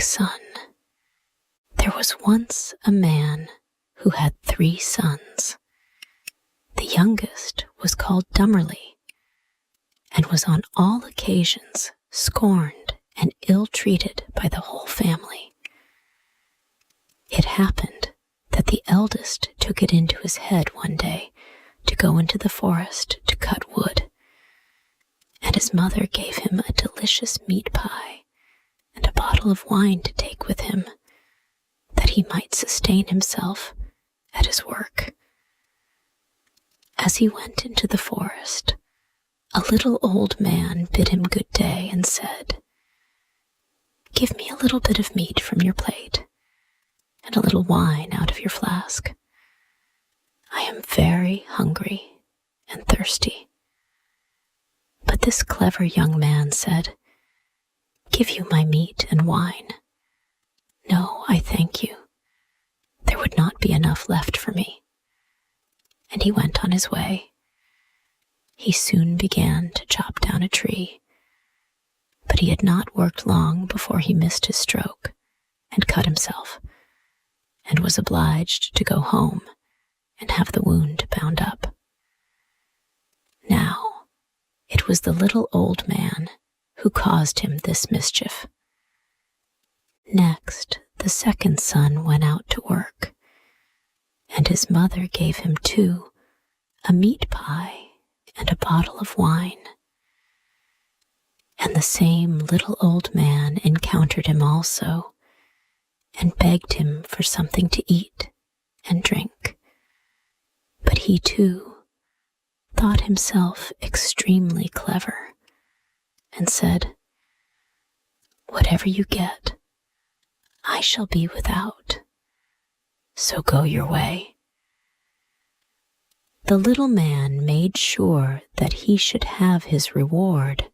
son. There was once a man who had 3 sons. The youngest was called Dummerly, and was on all occasions scorned and ill-treated by the whole family. It happened that the eldest took it into his head one day to go into the forest to cut wood, and his mother gave him a delicious meat pie and a bottle of wine to take with him, that he might sustain himself at his work. As he went into the forest, a little old man bid him good day and said, "Give me a little bit of meat from your plate, and a little wine out of your flask. I am very hungry and thirsty." But this clever young man said, "Give you my meat and wine? No, I thank you. There would not be enough left for me." And he went on his way. He soon began to chop down a tree, but he had not worked long before he missed his stroke and cut himself, and was obliged to go home and have the wound bound up. Now, it was the little old man who caused him this mischief. Next, the second son went out to work, and his mother gave him too a meat pie and a bottle of wine. And the same little old man encountered him also, and begged him for something to eat and drink. But he too thought himself extremely clever, and said, "Whatever you get, I shall be without, so go your way." The little man made sure that he should have his reward,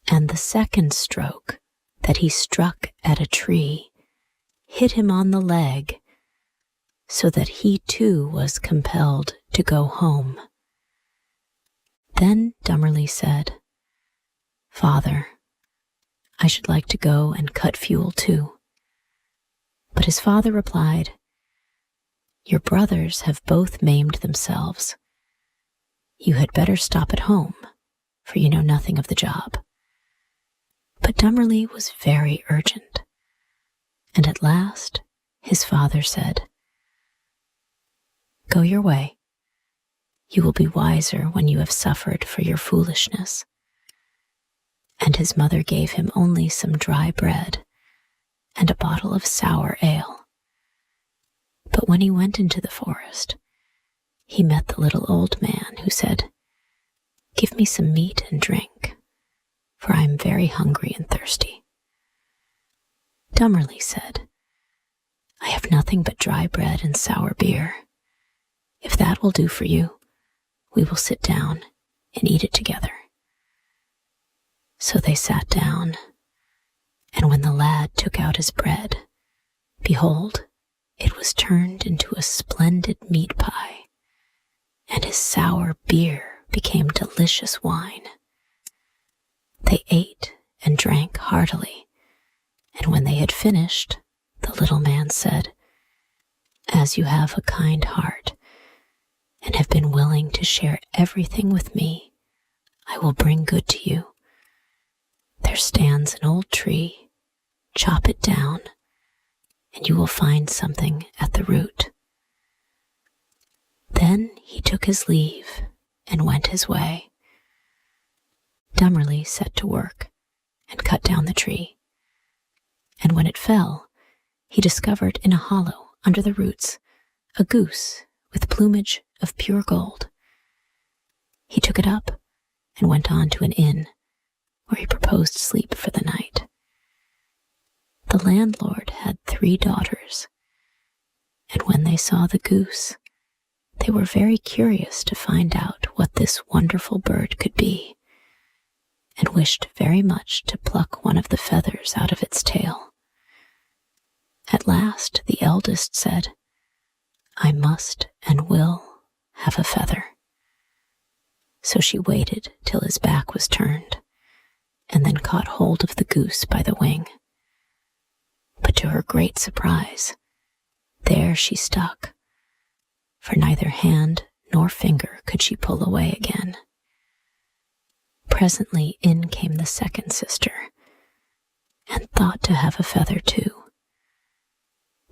and the second stroke that he struck at a tree hit him on the leg, so that he too was compelled to go home. Then Dummerly said, "Father, I should like to go and cut fuel too." But his father replied, "Your brothers have both maimed themselves. You had better stop at home, for you know nothing of the job." But Dummerly was very urgent, and at last his father said, "Go your way. You will be wiser when you have suffered for your foolishness." And his mother gave him only some dry bread and a bottle of sour ale. But when he went into the forest, he met the little old man, who said, "Give me some meat and drink, for I am very hungry and thirsty." Dummerly said, "I have nothing but dry bread and sour beer. If that will do for you, we will sit down and eat it together." So they sat down, and when the lad took out his bread, behold, it was turned into a splendid meat pie, and his sour beer became delicious wine. They ate and drank heartily, and when they had finished, the little man said, "As you have a kind heart, and have been willing to share everything with me, I will bring good to you. There stands an old tree. Chop it down, and you will find something at the root." Then he took his leave and went his way. Dummerly set to work and cut down the tree, and when it fell, he discovered in a hollow under the roots a goose with plumage of pure gold. He took it up and went on to an inn, where he proposed sleep for the night. The landlord had 3 daughters, and when they saw the goose, they were very curious to find out what this wonderful bird could be, and wished very much to pluck one of the feathers out of its tail. At last the eldest said, "I must and will have a feather." So she waited till his back was turned, and then caught hold of the goose by the wing. to her great surprise, there she stuck, for neither hand nor finger could she pull away again. Presently in came the second sister, and thought to have a feather too.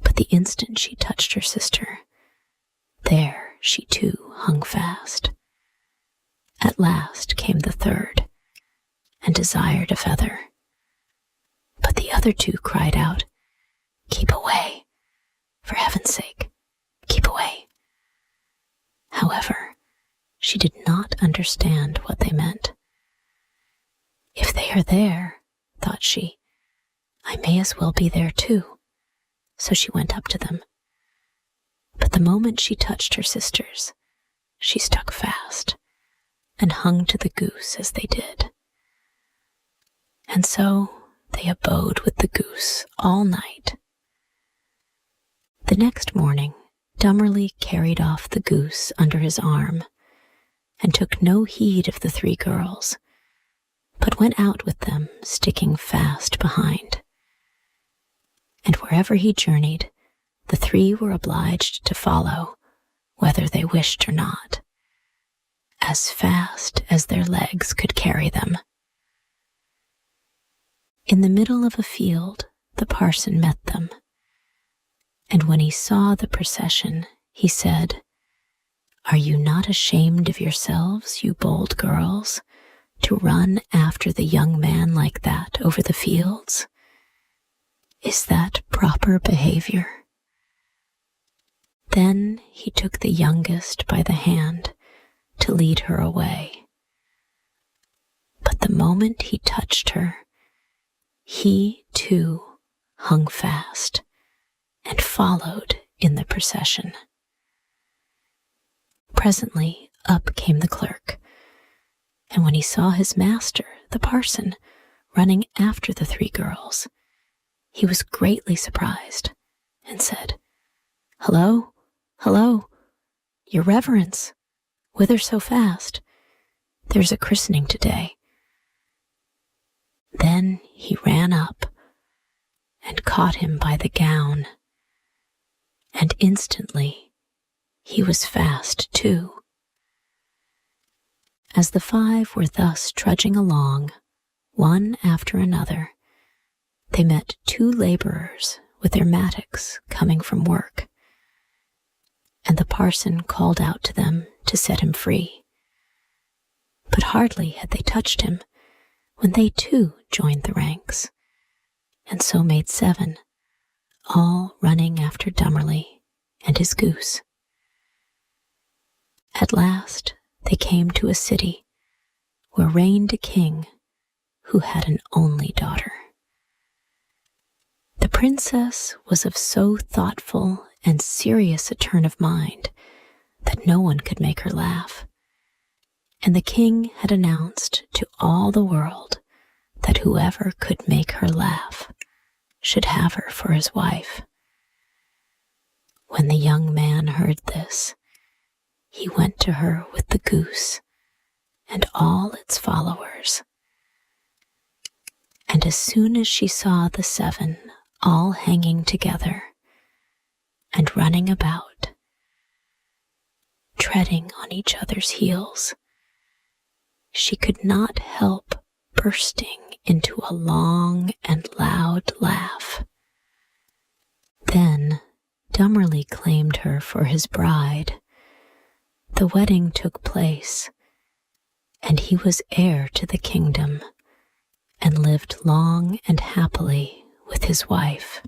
But the instant she touched her sister, there she too hung fast. At last came the third, and desired a feather. But the other two cried out, "Keep away! For heaven's sake, keep away!" However, she did not understand what they meant. "If they are there," thought she, "I may as well be there too." So she went up to them. But the moment she touched her sisters, she stuck fast, and hung to the goose as they did. And so they abode with the goose all night. The next morning, Dummerly carried off the goose under his arm, and took no heed of the three girls, but went out with them, sticking fast behind. And wherever he journeyed, the three were obliged to follow, whether they wished or not, as fast as their legs could carry them. In the middle of a field, the parson met them, and when he saw the procession, he said, "Are you not ashamed of yourselves, you bold girls, to run after the young man like that over the fields? Is that proper behavior?" Then he took the youngest by the hand to lead her away. But the moment he touched her, he too hung fast and followed in the procession. Presently up came the clerk, and when he saw his master, the parson, running after the three girls, he was greatly surprised, and said, "Hello, hello, your reverence, whither so fast? There's a christening today." Then he ran up and caught him by the gown, and instantly he was fast too. As the five were thus trudging along, one after another, they met two laborers with their mattocks coming from work, and the parson called out to them to set him free. But hardly had they touched him when they too joined the ranks, and so made 7, all running after Dummerly and his goose. At last they came to a city where reigned a king who had an only daughter. The princess was of so thoughtful and serious a turn of mind that no one could make her laugh, and the king had announced to all the world that whoever could make her laugh should have her for his wife. When the young man heard this, he went to her with the goose and all its followers. And as soon as she saw the 7 all hanging together and running about, treading on each other's heels, she could not help bursting into a long and loud laugh. Then Dummerly claimed her for his bride. The wedding took place, and he was heir to the kingdom, and lived long and happily with his wife.